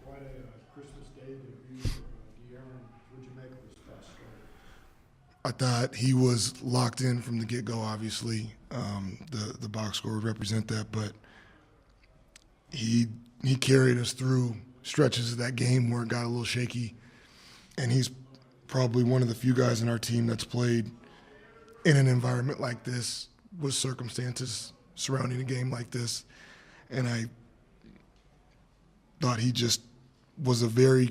quite a Christmas Day debut for De'Aaron. What'd you make of his fast start? I thought he was locked in from the get-go, obviously. The box score would represent that, but he carried us through stretches of that game where it got a little shaky, and he's probably one of the few guys in our team that's played in an environment like this with circumstances surrounding a game like this, and I thought he just was a very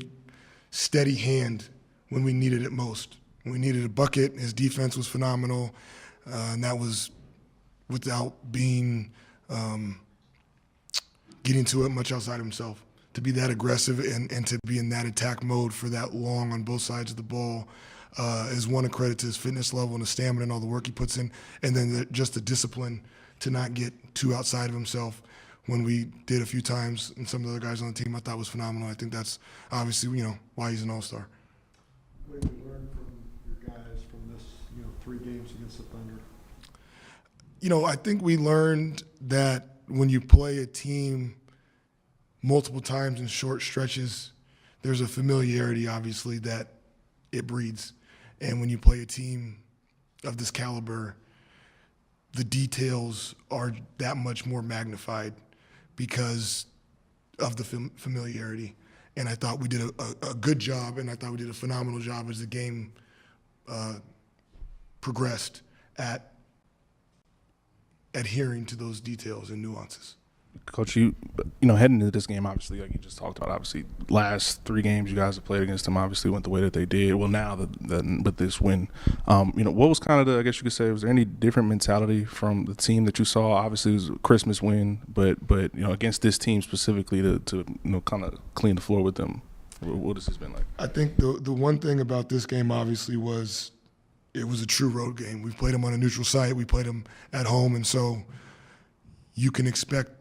steady hand when we needed it most. When we needed a bucket, his defense was phenomenal, and that was without being getting to it much outside of himself. To be that aggressive and to be in that attack mode for that long on both sides of the ball is one, a credit to his fitness level and his stamina and all the work he puts in, and then just the discipline to not get too outside of himself. When we did a few times, and some of the other guys on the team I thought was phenomenal. I think that's obviously, why he's an all-star. What did you learn from your guys from this, 3 games against the Thunder? I think we learned that when you play a team multiple times in short stretches, there's a familiarity, obviously, that it breeds. And when you play a team of this caliber, the details are that much more magnified because of the familiarity. And I thought we did a good job, and I thought we did a phenomenal job as the game progressed at adhering to those details and nuances. Coach, heading into this game, obviously, like you just talked about, obviously, last 3 games you guys have played against them obviously went the way that they did. Well, now with this win, what was kind of I guess you could say, was there any different mentality from the team that you saw? Obviously, it was a Christmas win, but against this team specifically to kind of clean the floor with them, what has this been like? I think the one thing about this game, obviously, was it was a true road game. We played them on a neutral site. We played them at home, and so you can expect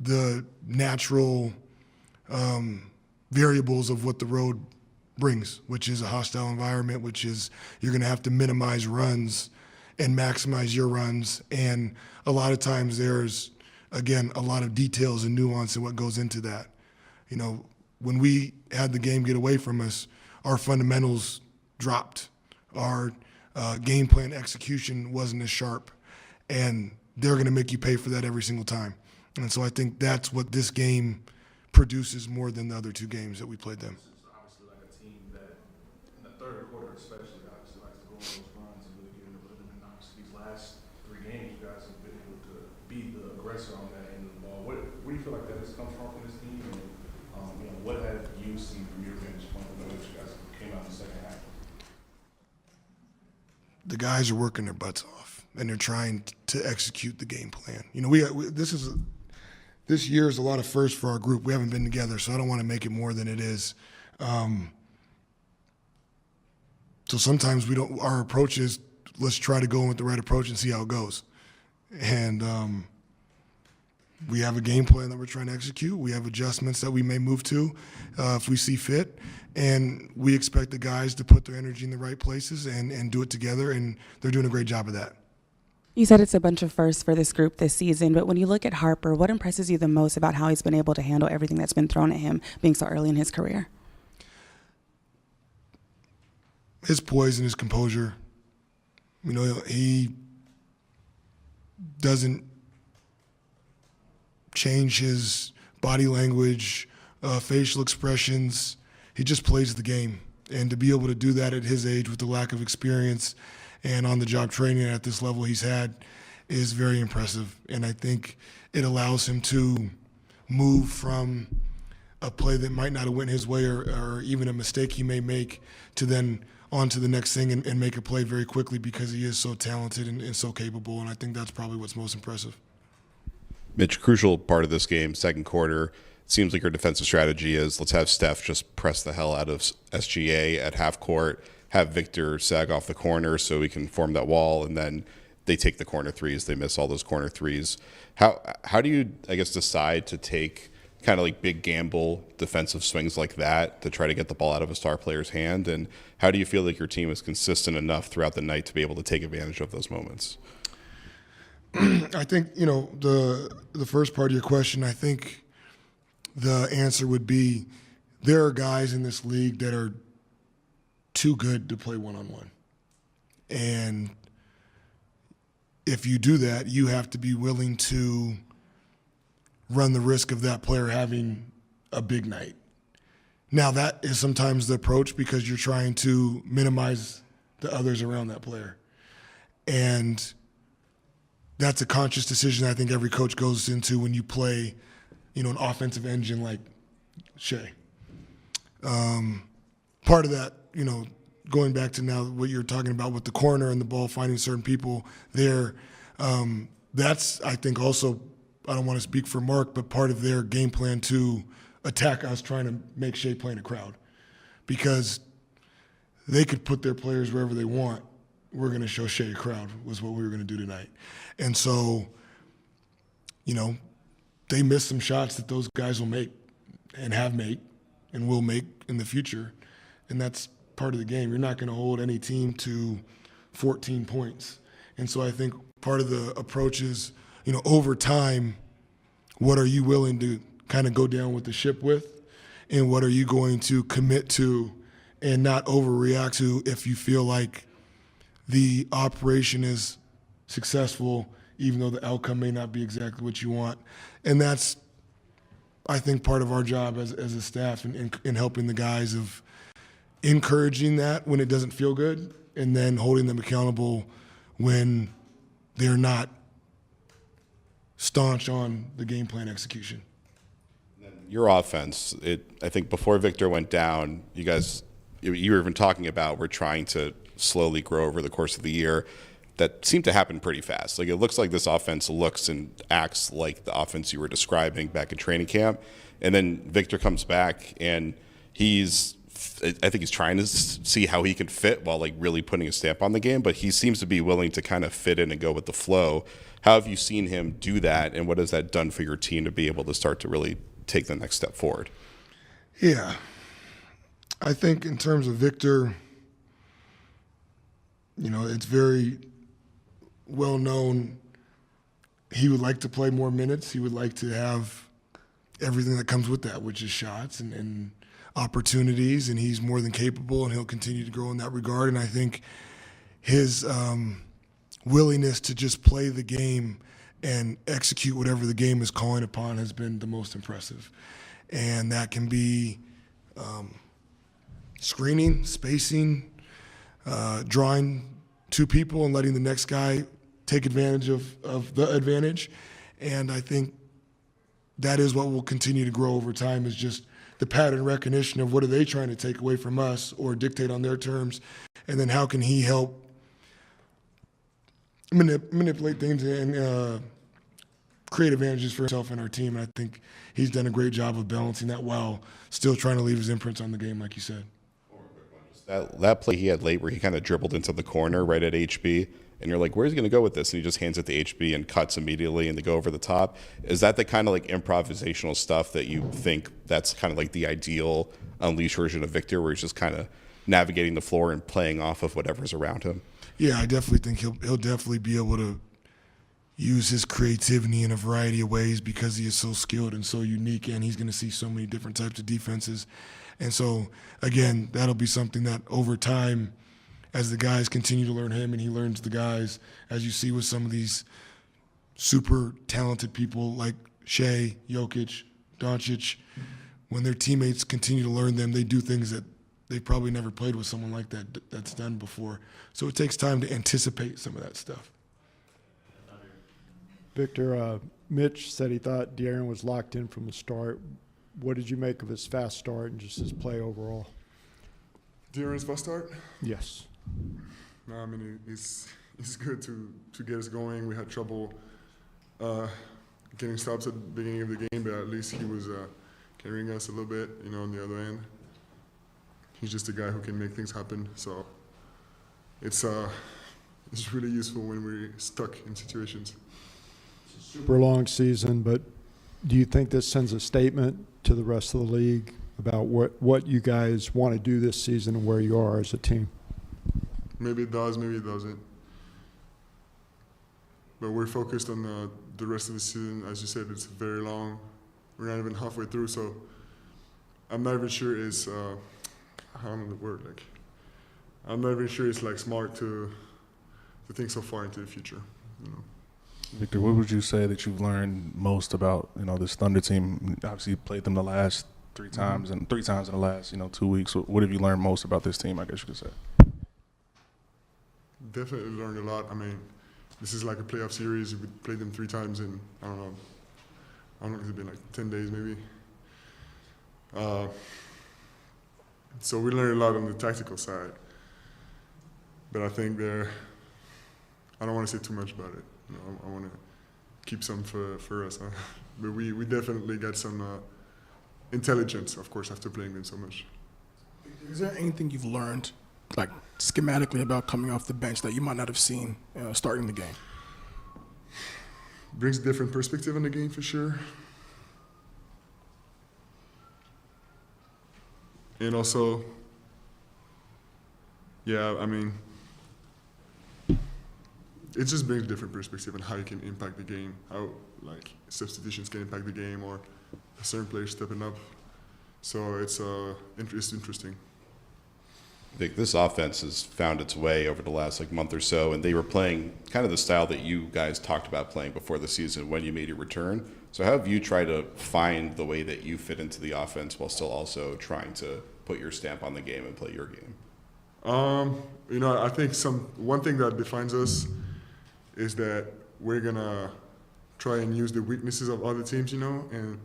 the natural variables of what the road brings, which is a hostile environment, which is you're going to have to minimize runs and maximize your runs. And a lot of times there's, again, a lot of details and nuance in what goes into that. When we had the game get away from us, our fundamentals dropped. Our game plan execution wasn't as sharp, and they're going to make you pay for that every single time. And so I think that's what this game produces more than the other 2 games that we played them. This is obviously like a team that, in the third quarter especially, obviously likes to go on those runs and really get into rhythm. And obviously these last 3 games, you guys have been able to be the aggressor on that end of the ball. Where do you feel like that has come from this team? And what have you seen from your vantage point from the way you guys came out in the second half? The guys are working their butts off, and they're trying to execute the game plan. This year is a lot of firsts for our group. We haven't been together, so I don't want to make it more than it is. So sometimes our approach is, let's try to go in with the right approach and see how it goes. And we have a game plan that we're trying to execute. We have adjustments that we may move to if we see fit. And we expect the guys to put their energy in the right places and do it together, and they're doing a great job of that. You said it's a bunch of firsts for this group this season, but when you look at Harper, what impresses you the most about how he's been able to handle everything that's been thrown at him being so early in his career? His poise and his composure. He doesn't change his body language, facial expressions. He just plays the game. And to be able to do that at his age with the lack of experience and on-the-job training at this level he's had is very impressive. And I think it allows him to move from a play that might not have went his way or even a mistake he may make to then on to the next thing and make a play very quickly because he is so talented and so capable. And I think that's probably what's most impressive. Mitch, crucial part of this game, second quarter, it seems like your defensive strategy is let's have Steph just press the hell out of SGA at half court, have Victor sag off the corner so we can form that wall, and then they take the corner threes. They miss all those corner threes. How do you, I guess, decide to take kind of like big gamble defensive swings like that to try to get the ball out of a star player's hand? And how do you feel like your team is consistent enough throughout the night to be able to take advantage of those moments? I think, the first part of your question, I think the answer would be there are guys in this league that are too good to play one-on-one. And if you do that, you have to be willing to run the risk of that player having a big night. Now, that is sometimes the approach because you're trying to minimize the others around that player. And that's a conscious decision I think every coach goes into when you play, an offensive engine like Shai. Part of that, going back to now what you're talking about with the corner and the ball, finding certain people there, that's, I think, also, I don't want to speak for Mark, but part of their game plan to attack us trying to make Shai play in a crowd. Because they could put their players wherever they want. We're going to show Shai a crowd was what we were going to do tonight. And so, they missed some shots that those guys will make and have made and will make in the future. And that's part of the game. You're not going to hold any team to 14 points. And so I think part of the approach is, over time, what are you willing to kind of go down with the ship with? And what are you going to commit to and not overreact to if you feel like the operation is successful, even though the outcome may not be exactly what you want. And that's, I think, part of our job as a staff in helping the guys of encouraging that when it doesn't feel good and then holding them accountable when they're not staunch on the game plan execution. Your offense, I think before Victor went down, you guys, you were even talking about we're trying to slowly grow over the course of the year. That seemed to happen pretty fast. Like, it looks like this offense looks and acts like the offense you were describing back in training camp. And then Victor comes back and I think he's trying to see how he can fit while like really putting a stamp on the game, but he seems to be willing to kind of fit in and go with the flow. How have you seen him do that, and what has that done for your team to be able to start to really take the next step forward? Yeah. I think in terms of Victor, it's very well known he would like to play more minutes. He would like to have everything that comes with that, which is shots and opportunities, and he's more than capable, and he'll continue to grow in that regard. And I think his willingness to just play the game and execute whatever the game is calling upon has been the most impressive. And that can be screening, spacing, drawing two people and letting the next guy take advantage of the advantage. And I think that is what will continue to grow over time, is just the pattern recognition of what are they trying to take away from us or dictate on their terms, and then how can he help manipulate things and create advantages for himself and our team. And I think he's done a great job of balancing that while still trying to leave his imprints on the game, like you said. That play he had late where he kind of dribbled into the corner right at HB, and you're like, where's he going to go with this? And he just hands it to HB and cuts immediately, and they go over the top. Is that the kind of like improvisational stuff that you think that's kind of like the ideal unleashed version of Victor, where he's just kind of navigating the floor and playing off of whatever's around him? Yeah, I definitely think he'll definitely be able to use his creativity in a variety of ways because he is so skilled and so unique, and he's going to see so many different types of defenses. And so, again, that'll be something that over time, as the guys continue to learn him and he learns the guys, as you see with some of these super talented people like Shai, Jokic, Doncic, when their teammates continue to learn them, they do things that they've probably never played with someone like that's done before. So it takes time to anticipate some of that stuff. Victor, Mitch said he thought De'Aaron was locked in from the start. What did you make of his fast start and just his play overall? De'Aaron's fast start? Yes. No, I mean, it's good to get us going. We had trouble getting stops at the beginning of the game, but at least he was carrying us a little bit, on the other end. He's just a guy who can make things happen. So it's really useful when we're stuck in situations. Super long season, but do you think this sends a statement to the rest of the league about what you guys want to do this season and where you are as a team? Maybe it does, maybe it doesn't. But we're focused on the rest of the season. As you said, it's very long. We're not even halfway through, so I'm not even sure it's I don't know the word, like I'm not even sure it's like smart to think so far into the future, you know. Victor, what would you say that you've learned most about, this Thunder team? Obviously, you played them the last three times and 3 times in the last, 2 weeks. What have you learned most about this team, I guess you could say? Definitely learned a lot. I mean, this is like a playoff series. We played them 3 times in, I don't know, it's been like 10 days maybe. So we learned a lot on the tactical side. But I think I don't want to say too much about it. I want to keep some for us. But we definitely got some intelligence, of course, after playing them so much. Is there anything you've learned, like schematically, about coming off the bench that you might not have seen starting the game? Brings a different perspective on the game for sure. And also, yeah, I mean, it just brings a different perspective on how you can impact the game, how like substitutions can impact the game, or a certain player stepping up. So it's interesting. Vic, this offense has found its way over the last month or so, and they were playing kind of the style that you guys talked about playing before the season when you made your return. So how have you tried to find the way that you fit into the offense while still also trying to put your stamp on the game and play your game? I think one thing that defines us is that we're gonna try and use the weaknesses of other teams, and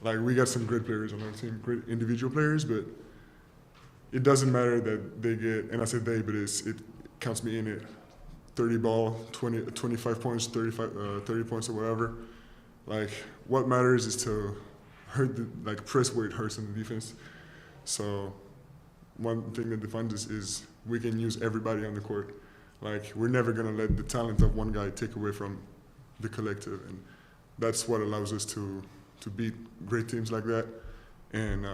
like we got some great players on our team, great individual players, but it doesn't matter that they get, and I say they, but it counts me in it, 30 ball, 25 points, 30 points or whatever. Like what matters is to press where it hurts in the defense. So one thing that defines us is we can use everybody on the court. Like we're never gonna let the talent of one guy take away from the collective, and that's what allows us to beat great teams like that. And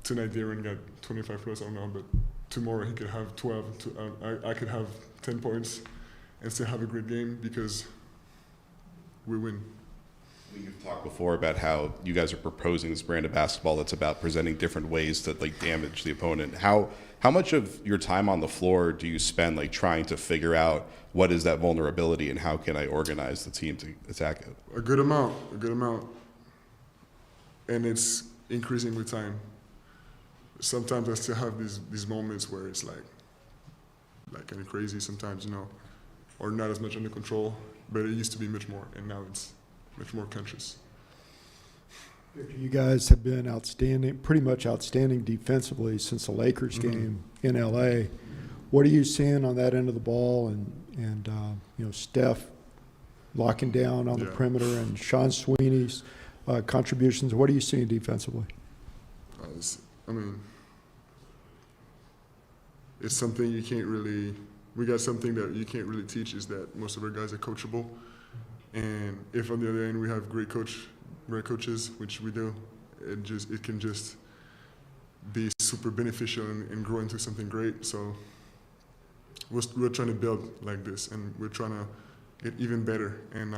tonight Darren got 25 plus, I don't know, but tomorrow he could have 12. I could have 10 points and still have a great game because we win. You've talked before about how you guys are proposing this brand of basketball that's about presenting different ways to damage the opponent. How much of your time on the floor do you spend trying to figure out what is that vulnerability and how can I organize the team to attack it? A good amount. And it's increasing with time. Sometimes I still have these moments where it's like kind of crazy sometimes, or not as much under control, but it used to be much more, and now it's much more conscious. You guys have been outstanding, pretty much outstanding defensively since the Lakers game in LA. What are you seeing on that end of the ball, and Steph locking down on the perimeter, and Sean Sweeney's contributions? What are you seeing defensively? It's something you can't really. We got something that you can't really teach, is that most of our guys are coachable, and if on the other end we have great coaches, which we do, it can just be super beneficial and grow into something great. So we're trying to build like this, and we're trying to get even better. And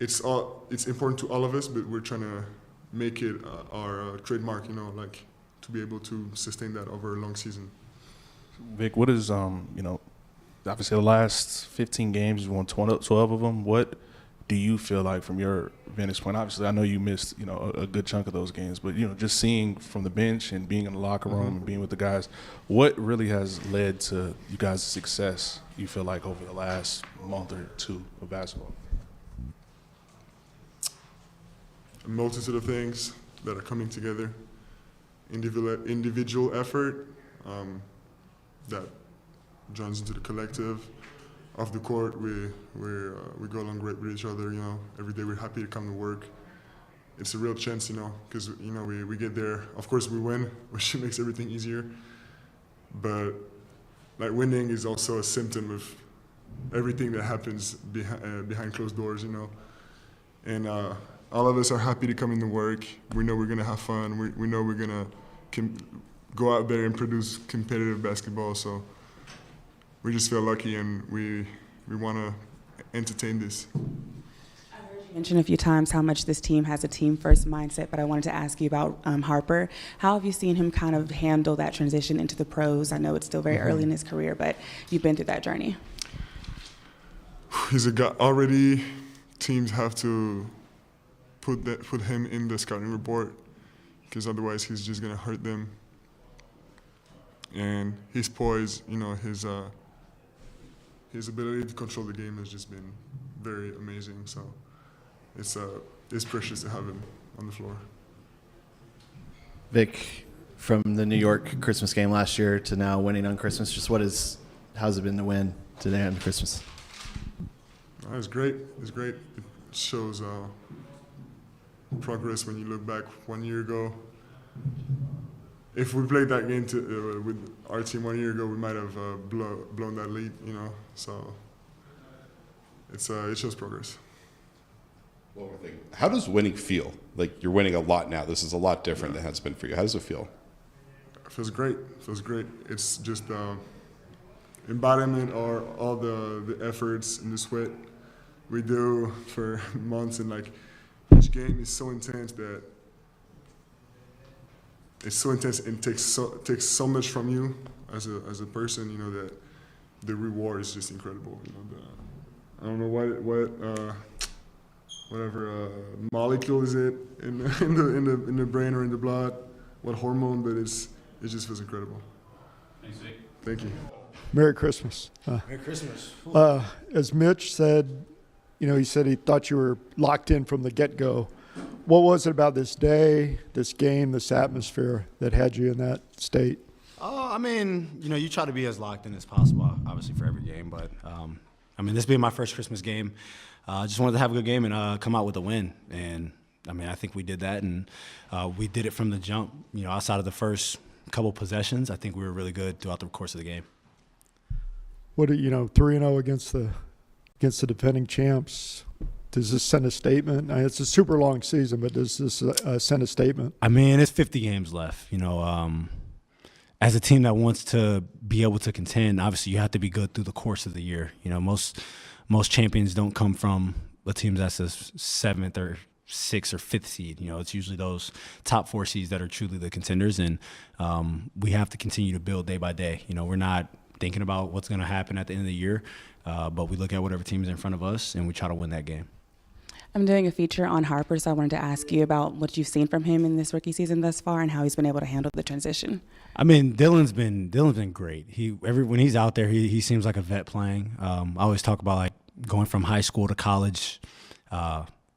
it's important to all of us, but we're trying to make it our trademark, to be able to sustain that over a long season. Vic, what is obviously the last 15 games you won 12 of them. What do you feel like from your vantage point? Obviously, I know you missed a good chunk of those games, but just seeing from the bench and being in the locker room and being with the guys, what really has led to you guys' success, you feel like, over the last month or two of basketball? A multitude of things that are coming together. Individual effort that joins into the collective. Off the court, we go along great with each other. Every day we're happy to come to work. It's a real chance, because we get there. Of course, we win, which makes everything easier. But winning is also a symptom of everything that happens behind closed doors, And all of us are happy to come into work. We know we're gonna have fun. We know we're gonna go out there and produce competitive basketball. So we just feel lucky, and we want to entertain this. I've heard You mentioned a few times how much this team has a team-first mindset, but I wanted to ask you about Harper. How have you seen him kind of handle that transition into the pros? I know it's still very early in his career, but you've been through that journey. He's a guy already. Teams have to put him in the scouting report because otherwise he's just gonna hurt them. And his poise, his ability to control the game has just been very amazing. So it's precious to have him on the floor. Vic, from the New York Christmas game last year to now winning on Christmas, how's it been to win today on Christmas? It's great. It's great. It shows progress when you look back 1 year ago. If we played that game with our team 1 year ago, we might have blown that lead, So it shows progress. One more thing. How does winning feel? Like, you're winning a lot now. This is a lot different than it's been for you. How does it feel? It feels great. It feels great. It's just embodiment or all the efforts and the sweat we do for months, and like each game is so intense that it's so intense and takes so much from you as a person, that the reward is just incredible. I don't know whatever molecule is it in the brain or in the blood, what hormone, but it just feels incredible. Thank you. Merry Christmas. Merry Christmas. As Mitch said, he said he thought you were locked in from the get-go. What was it about this day, this game, this atmosphere that had you in that state? You try to be as locked in as possible, obviously, for every game. But, this being my first Christmas game, I just wanted to have a good game and come out with a win. And, I think we did that, and we did it from the jump. Outside of the first couple possessions, I think we were really good throughout the course of the game. What 3-0 against the defending champs? Does this send a statement? It's a super long season, but does this send a statement? It's 50 games left. As a team that wants to be able to contend, obviously you have to be good through the course of the year. Most champions don't come from a team that's a 7th or 6th or 5th seed. It's usually those top 4 seeds that are truly the contenders, and we have to continue to build day by day. We're not thinking about what's going to happen at the end of the year, but we look at whatever team is in front of us and we try to win that game. I'm doing a feature on Harper, so I wanted to ask you about what you've seen from him in this rookie season thus far and how he's been able to handle the transition. Dylan's been great. When he's out there, he seems like a vet playing. I always talk about like going from high school to college.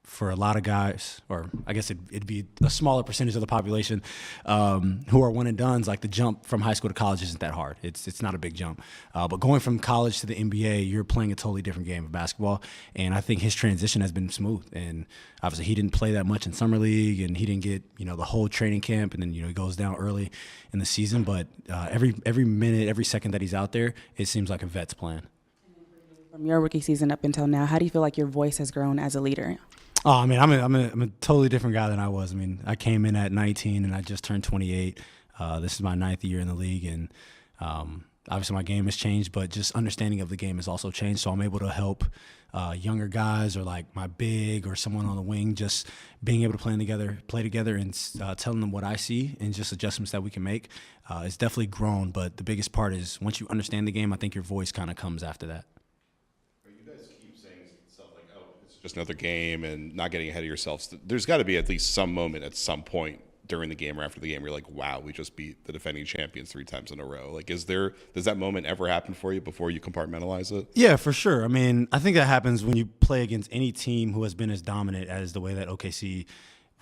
For a lot of guys, or I guess it'd be a smaller percentage of the population who are one and dones, like the jump from high school to college isn't that hard. It's not a big jump. But going from college to the NBA, you're playing a totally different game of basketball. And I think his transition has been smooth. And obviously he didn't play that much in summer league, and he didn't get the whole training camp, and then he goes down early in the season. But every minute, every second that he's out there, it seems like a vet's playing. From your rookie season up until now, how do you feel like your voice has grown as a leader? Oh, I'm a totally different guy than I was. I came in at 19 and I just turned 28. This is my 9th year in the league, and obviously my game has changed, but just understanding of the game has also changed. So I'm able to help younger guys, or like my big or someone on the wing, just being able to play together and telling them what I see and just adjustments that we can make. It's definitely grown, but the biggest part is once you understand the game, I think your voice kind of comes after that. Just another game and not getting ahead of yourselves. There's got to be at least some moment at some point during the game or after the game where you're like, wow, we just beat the defending champions 3 times in a row. Like, does that moment ever happen for you before you compartmentalize it? Yeah, for sure. I think that happens when you play against any team who has been as dominant as the way that OKC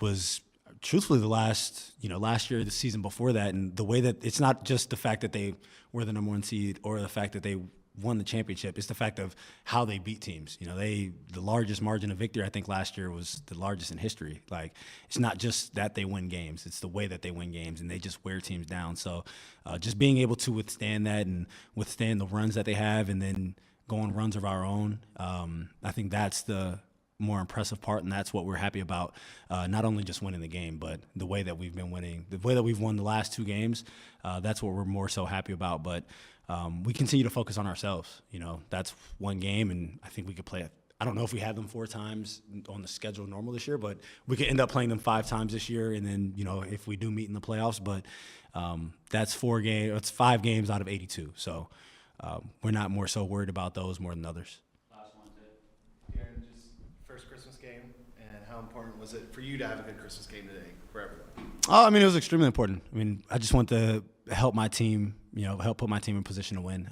was, truthfully, the last year, the season before that, and the way that it's not just the fact that they were the number 1 seed or the fact that they won the championship. It's the fact of how they beat teams. The largest margin of victory, I think last year, was the largest in history. Like, it's not just that they win games, it's the way that they win games, and they just wear teams down. So just being able to withstand that and withstand the runs that they have, and then go on runs of our own, I think that's the more impressive part, and that's what we're happy about. Not only just winning the game, but the way that we've been winning, the way that we've won the last 2 games, that's what we're more so happy about. But we continue to focus on ourselves. That's one game, and I think we could play I don't know if we had them 4 times on the schedule normal this year, but we could end up playing them 5 times this year. And then, if we do meet in the playoffs, but that's 5 games out of 82. So we're not more so worried about those more than others. Last one, Aaron, just first Christmas game, and how important was it for you to have a good Christmas game today for everyone? Oh, I mean, it was extremely important. I mean, I just want to help my team, help put my team in position to win.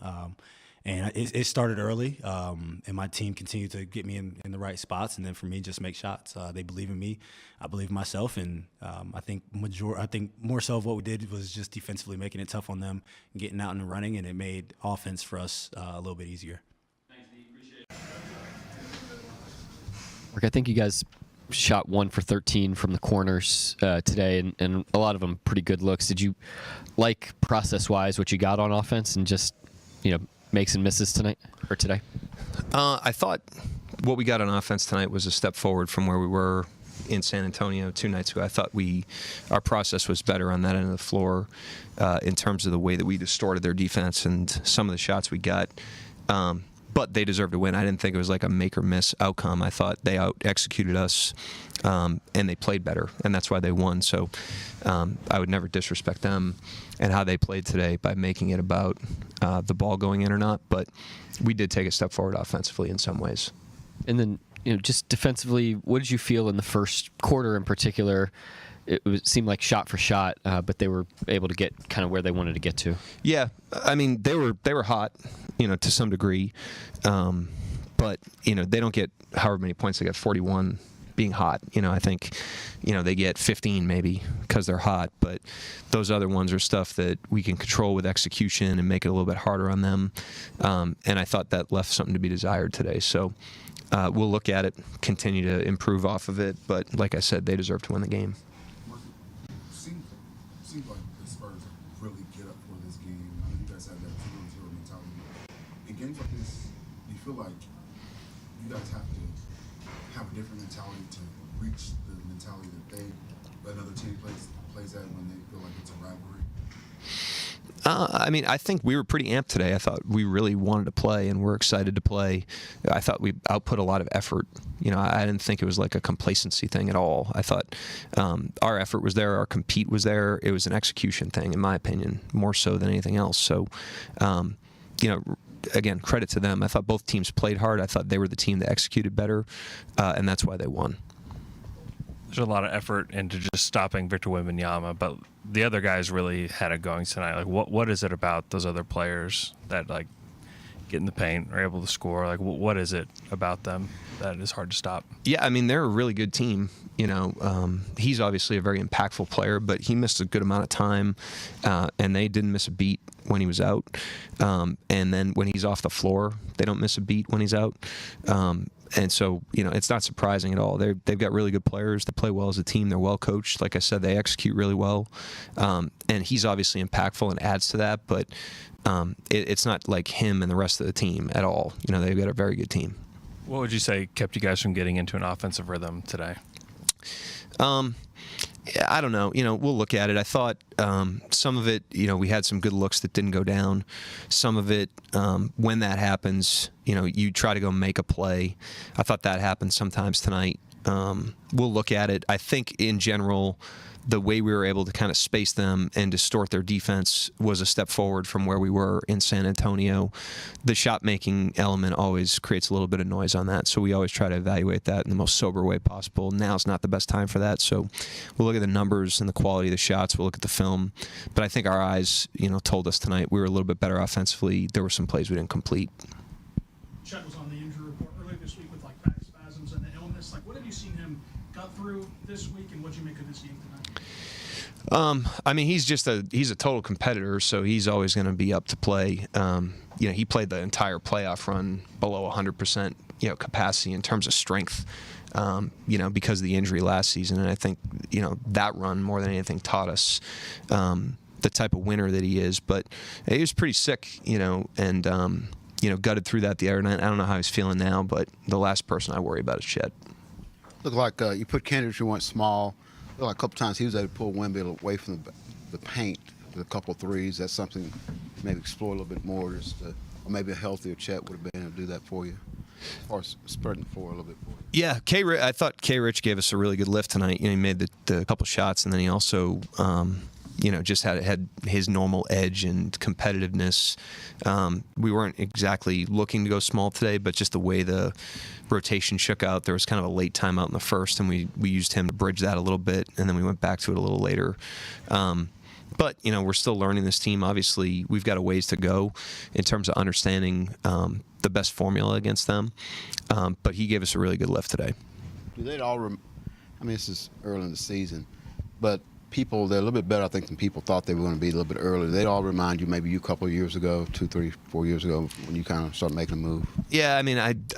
And it started early, and my team continued to get me in the right spots, and then for me, just make shots. They believe in me, I believe in myself, and I think more so of what we did was just defensively making it tough on them, getting out and running, and it made offense for us a little bit easier. Thanks, Nate. Appreciate it. Mark, I think you guys shot 1 for 13 from the corners today, and a lot of them pretty good looks. Did you like process-wise what you got on offense and just, makes and misses tonight or today? I thought what we got on offense tonight was a step forward from where we were in San Antonio 2 nights ago. I thought our process was better on that end of the floor in terms of the way that we distorted their defense and some of the shots we got. But they deserved to win. I didn't think it was like a make or miss outcome. I thought they out-executed us, and they played better, and that's why they won. So I would never disrespect them and how they played today by making it about the ball going in or not. But we did take a step forward offensively in some ways. And then, just defensively, what did you feel in the first quarter in particular? It seemed like shot for shot, but they were able to get kind of where they wanted to get to. Yeah, I mean they were hot, to some degree, but they don't get however many points they got, 41 being hot. I think they get 15 maybe because they're hot, but those other ones are stuff that we can control with execution and make it a little bit harder on them. And I thought that left something to be desired today. So we'll look at it, continue to improve off of it, but like I said, they deserve to win the game. Seems like the Spurs really get up for this game. I mean, you guys have that 2-0 mentality. In games like this, do you feel like you guys have to have a different mentality to reach the mentality that another team plays at when they feel like it's a rivalry? I mean, I think we were pretty amped today. I thought we really wanted to play, and we're excited to play. I thought we output a lot of effort. I didn't think it was like a complacency thing at all. I thought our effort was there, our compete was there. It was an execution thing, in my opinion, more so than anything else. So, again, credit to them. I thought both teams played hard. I thought they were the team that executed better, and that's why they won. There's a lot of effort into just stopping Victor Wembanyama, but the other guys really had it going tonight. Like, what is it about those other players that get in the paint, are able to score? Like, what is it about them that is hard to stop? Yeah, I mean, they're a really good team. He's obviously a very impactful player, but he missed a good amount of time, and they didn't miss a beat when he was out. And then when he's off the floor, they don't miss a beat when he's out. And so, it's not surprising at all. They've got really good players. They play well as a team. They're well coached. Like I said, they execute really well. And he's obviously impactful and adds to that, but it's not like him and the rest of the team at all. They've got a very good team. What would you say kept you guys from getting into an offensive rhythm today? I don't know. We'll look at it. I thought some of it, we had some good looks that didn't go down. Some of it, when that happens, you try to go make a play. I thought that happened sometimes tonight. We'll look at it. I think in general, the way we were able to kind of space them and distort their defense was a step forward from where we were in San Antonio. The shot-making element always creates a little bit of noise on that, so we always try to evaluate that in the most sober way possible. Now's not the best time for that, so we'll look at the numbers and the quality of the shots. We'll look at the film. But I think our eyes, told us tonight we were a little bit better offensively. There were some plays we didn't complete. Chet was on the injury report earlier this week with back spasms and the illness. What have you seen him got through this week, and what did you make of this game tonight? I mean, he's a total competitor, so he's always going to be up to play. He played the entire playoff run below 100%, capacity in terms of strength, because of the injury last season. And I think, that run more than anything taught us the type of winner that he is. But he was pretty sick, and gutted through that the other night. I don't know how he's feeling now, but the last person I worry about is Chet. Look like you put Kendrick, you went small. Look like a couple times he was able to pull Wemby away from the paint with a couple of threes. That's something maybe explore a little bit more, or maybe a healthier Chet would have been able to do that for you. Or spreading the floor a little bit more. Yeah, I thought K. Rich gave us a really good lift tonight. He made the couple shots, and then he also, just had his normal edge and competitiveness. We weren't exactly looking to go small today, but just the way the rotation shook out, there was kind of a late timeout in the first, and we used him to bridge that a little bit, and then we went back to it a little later. But, we're still learning this team. Obviously, we've got a ways to go in terms of understanding the best formula against them. But he gave us a really good lift today. Do they all? This is early in the season, but they're a little bit better, I think, than people thought they were going to be a little bit earlier. They all remind you, maybe you a couple of years ago, 2, 3, 4 years ago, when you kind of started making a move. Yeah,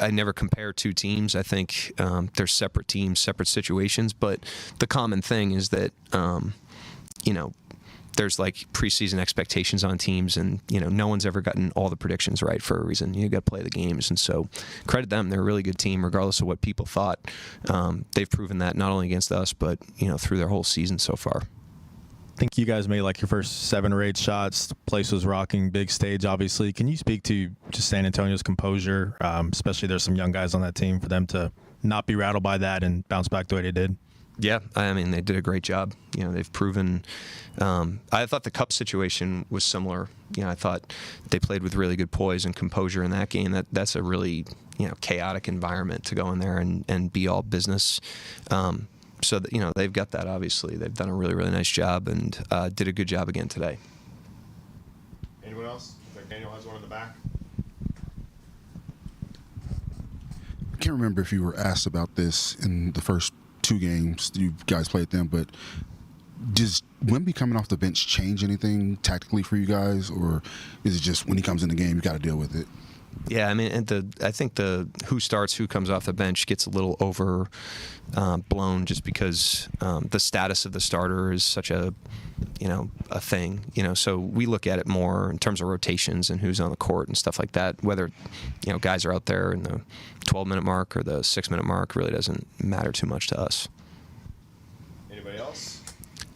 I never compare two teams. I think they're separate teams, separate situations. But the common thing is that, there's like preseason expectations on teams, and no one's ever gotten all the predictions right for a reason. You got to play the games, and so credit them. They're a really good team, regardless of what people thought. They've proven that not only against us, but through their whole season so far. I think you guys made like your first 7 or 8 shots. The place was rocking, big stage, obviously. Can you speak to just San Antonio's composure, especially there's some young guys on that team, for them to not be rattled by that and bounce back the way they did? Yeah, they did a great job. They've proven. I thought the Cup situation was similar. I thought they played with really good poise and composure in that game. That's a really chaotic environment to go in there and be all business. So that, they've got that. Obviously, they've done a really, really nice job and did a good job again today. Anyone else? I think Daniel has one in the back. I can't remember if you were asked about this in the first 2 games you guys played them, but does Wemby coming off the bench change anything tactically for you guys, or is it just when he comes in the game you got to deal with it? Yeah, I think the who starts, who comes off the bench gets a little over blown just because the status of the starter is such a thing. So we look at it more in terms of rotations and who's on the court and stuff like that. Whether guys are out there in the 12-minute mark or the 6-minute mark really doesn't matter too much to us. Anybody else?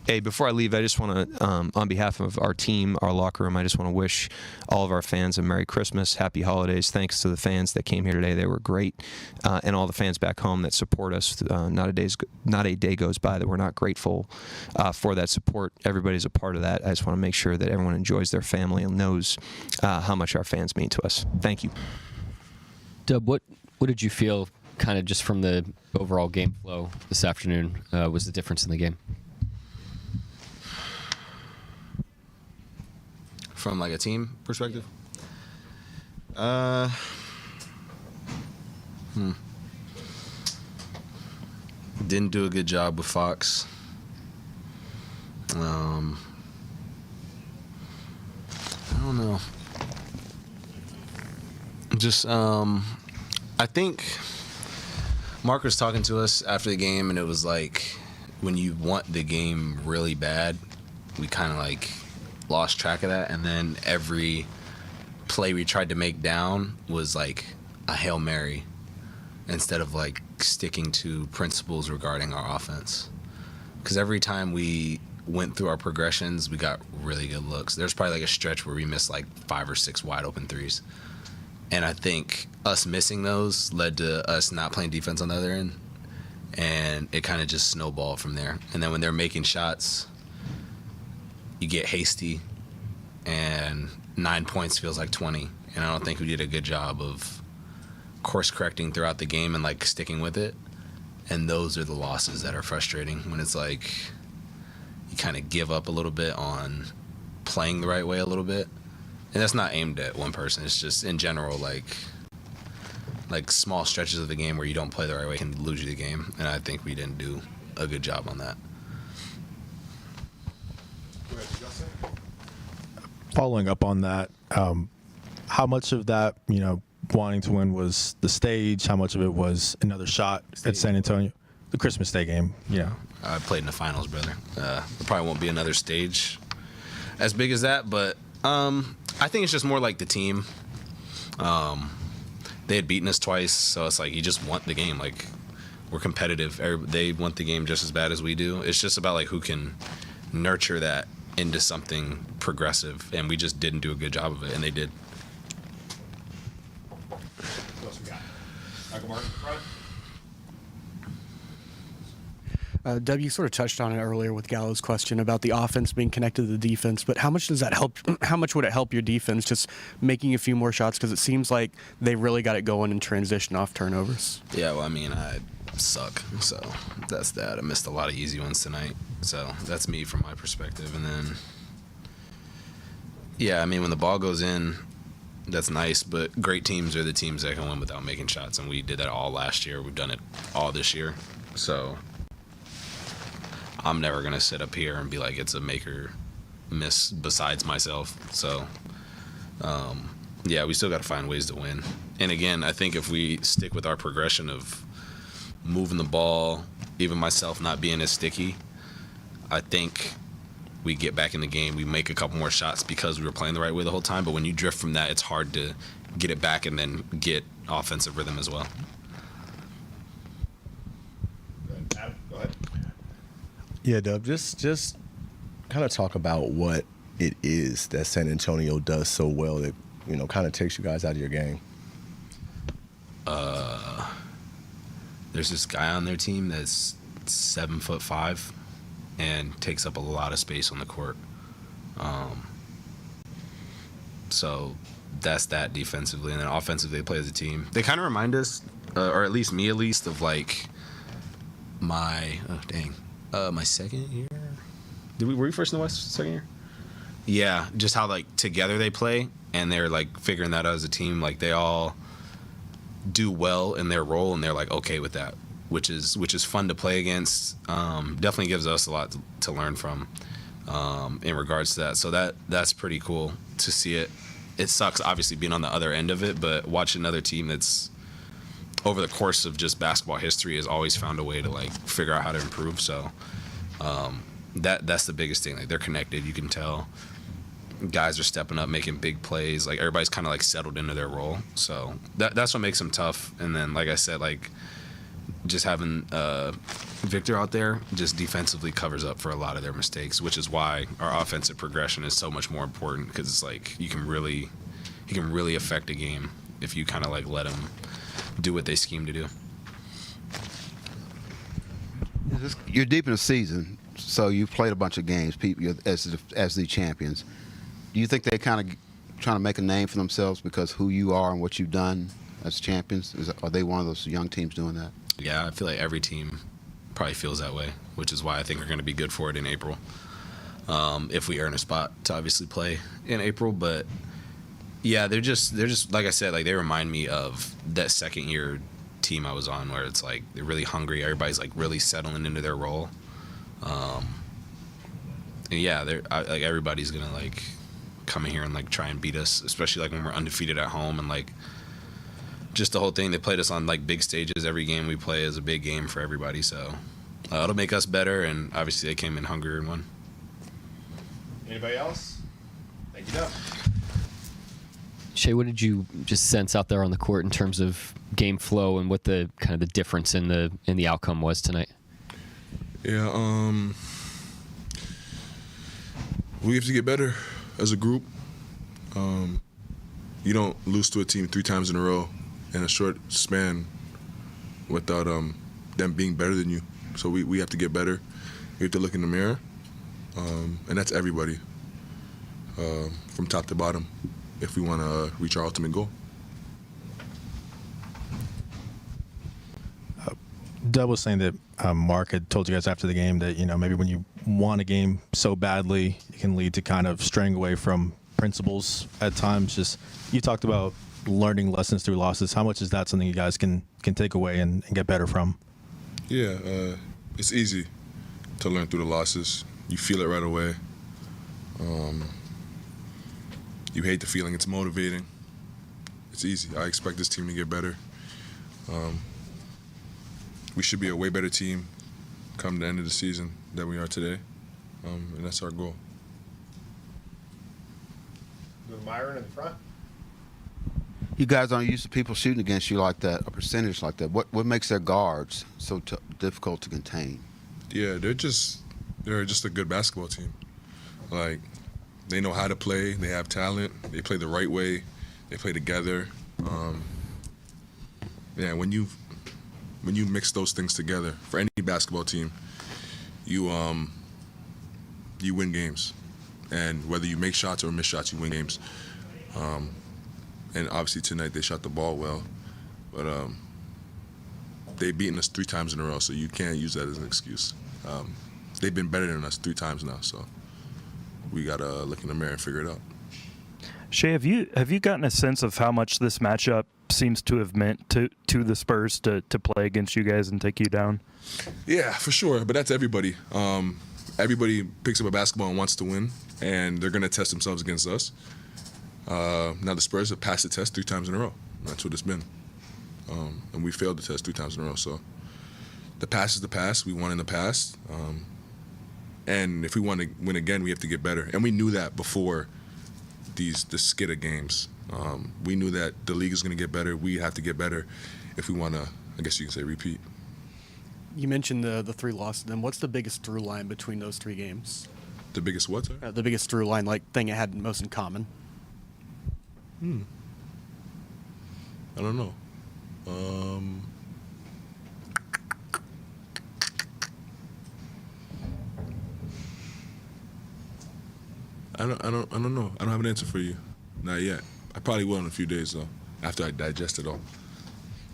Hey, before I leave, I just want to, on behalf of our team, our locker room, I just want to wish all of our fans a Merry Christmas, Happy Holidays. Thanks to the fans that came here today. They were great. And all the fans back home that support us. Not a day goes by that we're not grateful for that support. Everybody's a part of that. I just want to make sure that everyone enjoys their family and knows how much our fans mean to us. Thank you. Dub, what did you feel kind of just from the overall game flow this afternoon was the difference in the game? From like a team perspective? Didn't do a good job with Fox. I don't know. Just I think Mark was talking to us after the game, and it was like when you want the game really bad, we kind of like lost track of that, and then every play we tried to make down was like a Hail Mary instead of like sticking to principles regarding our offense. Because every time we went through our progressions, we got really good looks. There's probably like a stretch where we missed like 5 or 6 wide open threes. And I think us missing those led to us not playing defense on the other end. And it kind of just snowballed from there. And then when they're making shots, you get hasty, and 9 points feels like 20. And I don't think we did a good job of course correcting throughout the game and like sticking with it. And those are the losses that are frustrating, when it's like you kind of give up a little bit on playing the right way a little bit. And that's not aimed at one person. It's just in general, like small stretches of the game where you don't play the right way can lose you the game. And I think we didn't do a good job on that. Following up on that, how much of that, wanting to win was the stage? How much of it was another shot at San Antonio? The Christmas Day game, I played in the finals, brother. There probably won't be another stage as big as that, but I think it's just more like the team. They had beaten us twice, so it's like you just want the game. Like, we're competitive. They want the game just as bad as we do. It's just about like who can nurture that into something progressive, and we just didn't do a good job of it, and they did. What else we got? go Mark in front. Deb, you sort of touched on it earlier with Gallo's question about the offense being connected to the defense, but how much does that help? How much would it help your defense just making a few more shots? Because it seems like they really got it going in transition off turnovers. Yeah, well, I mean, I suck, so that's that. I missed a lot of easy ones tonight, so that's me from my perspective. And then, yeah, I mean, when the ball goes in, that's nice, but great teams are the teams that can win without making shots, and we did that all last year. We've done it all this year, so I'm never going to sit up here and be like it's a make or miss besides myself. So, yeah, we still got to find ways to win. And again, I think if we stick with our progression of moving the ball, even myself not being as sticky, I think we get back in the game. We make a couple more shots because we were playing the right way the whole time. But when you drift from that, it's hard to get it back and then get offensive rhythm as well. Adam, go ahead. Yeah, Dub, just kind of talk about what it is that San Antonio does so well that, you know, kind of takes you guys out of your game. There's this guy on their team that's 7'5" and takes up a lot of space on the court. So that's that defensively. And then offensively, they play as a team. They kind of remind us, or at least me at least, of like my second year. Were we first in the West second year? Yeah, just how like together they play, and they're like figuring that out as a team. Like they all do well in their role, and they're like okay with that, which is fun to play against. Definitely gives us a lot to learn from in regards to that. So that's pretty cool to see it. It sucks obviously being on the other end of it, but watching another team that's over the course of just basketball history has always found a way to like figure out how to improve. So that's the biggest thing. Like they're connected. You can tell guys are stepping up, making big plays. Like everybody's kind of like settled into their role. So that's what makes them tough. And then like I said, like just having Victor out there just defensively covers up for a lot of their mistakes, which is why our offensive progression is so much more important, because it's like he can really affect a game if you kind of like let him do what they scheme to do. You're deep in the season, so you've played a bunch of games as the champions. Do you think they kind of trying to make a name for themselves because who you are and what you've done as champions? Are they one of those young teams doing that? Yeah, I feel like every team probably feels that way, which is why I think we're going to be good for it in April. If we earn a spot to obviously play in April, but yeah, they're just like I said, like they remind me of that second year team I was on, where it's like they're really hungry. Everybody's like really settling into their role. And yeah, like everybody's gonna like come in here and like try and beat us, especially like when we're undefeated at home, and like just the whole thing. They played us on like big stages. Every game we play is a big game for everybody, so it'll make us better. And obviously they came in hungrier and won. Anybody else? Thank you, Doug. Shai, what did you just sense out there on the court in terms of game flow and what the kind of the difference in the outcome was tonight? Yeah, we have to get better as a group. You don't lose to a team 3 times in a row in a short span without them being better than you. So we have to get better. We have to look in the mirror, and that's everybody, from top to bottom, if we want to reach our ultimate goal. Dub was saying that Mark had told you guys after the game that, you know, maybe when you want a game so badly, it can lead to kind of straying away from principles at times. Just, you talked about learning lessons through losses. How much is that something you guys can take away and get better from? Yeah, it's easy to learn through the losses. You feel it right away. You hate the feeling. It's motivating. It's easy. I expect this team to get better. We should be a way better team come the end of the season than we are today, and that's our goal. With Myron in the front. You guys aren't used to people shooting against you like that, a percentage like that. What makes their guards so difficult to contain? Yeah, they're just a good basketball team. Like, they know how to play. They have talent. They play the right way. They play together. Yeah, when you've when you mix those things together for any basketball team, you win games, and whether you make shots or miss shots, you win games. And obviously tonight they shot the ball well, but they've beaten us 3 times in a row, so you can't use that as an excuse. They've been better than us 3 times now, so we gotta look in the mirror and figure it out. Shai, have you gotten a sense of how much this matchup seems to have meant to the Spurs to play against you guys and take you down? Yeah, for sure, but that's everybody. Everybody picks up a basketball and wants to win, and they're gonna test themselves against us. Now the Spurs have passed the test 3 times in a row. That's what it's been. And we failed the test 3 times in a row. So the past is the past. We won in the past. And if we want to win again, we have to get better. And we knew that before the skid of games. We knew that the league is going to get better. We have to get better if we want to, I guess you can say, repeat. You mentioned the 3 losses. Then what's the biggest through line between those 3 games? The biggest what, sir? The biggest through line, like thing it had most in common. I don't know. I don't know. I don't have an answer for you. Not yet. I probably will in a few days though, after I digest it all.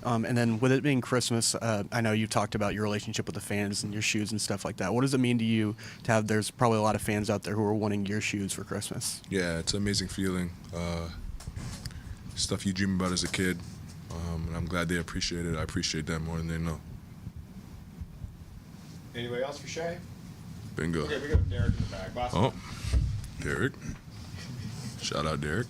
And then with it being Christmas, I know you talked about your relationship with the fans and your shoes and stuff like that. What does it mean to you to have, there's probably a lot of fans out there who are wanting your shoes for Christmas? Yeah, it's an amazing feeling. Stuff you dream about as a kid. And I'm glad they appreciate it. I appreciate them more than they know. Anybody else for Shai? Bingo. Okay, we got Derek in the back. Last one. Derek. Shout out, Derek.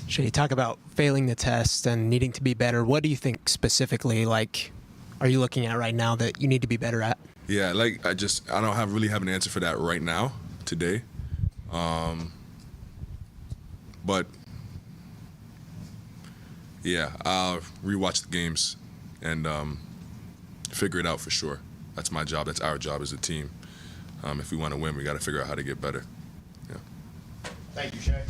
Shai, you talk about failing the test and needing to be better. What do you think specifically, like, are you looking at right now that you need to be better at? Yeah, like I don't really have an answer for that right now, today. But yeah, I'll rewatch the games and figure it out for sure. That's my job. That's our job as a team. If we want to win, we got to figure out how to get better. Yeah. Thank you, Shai.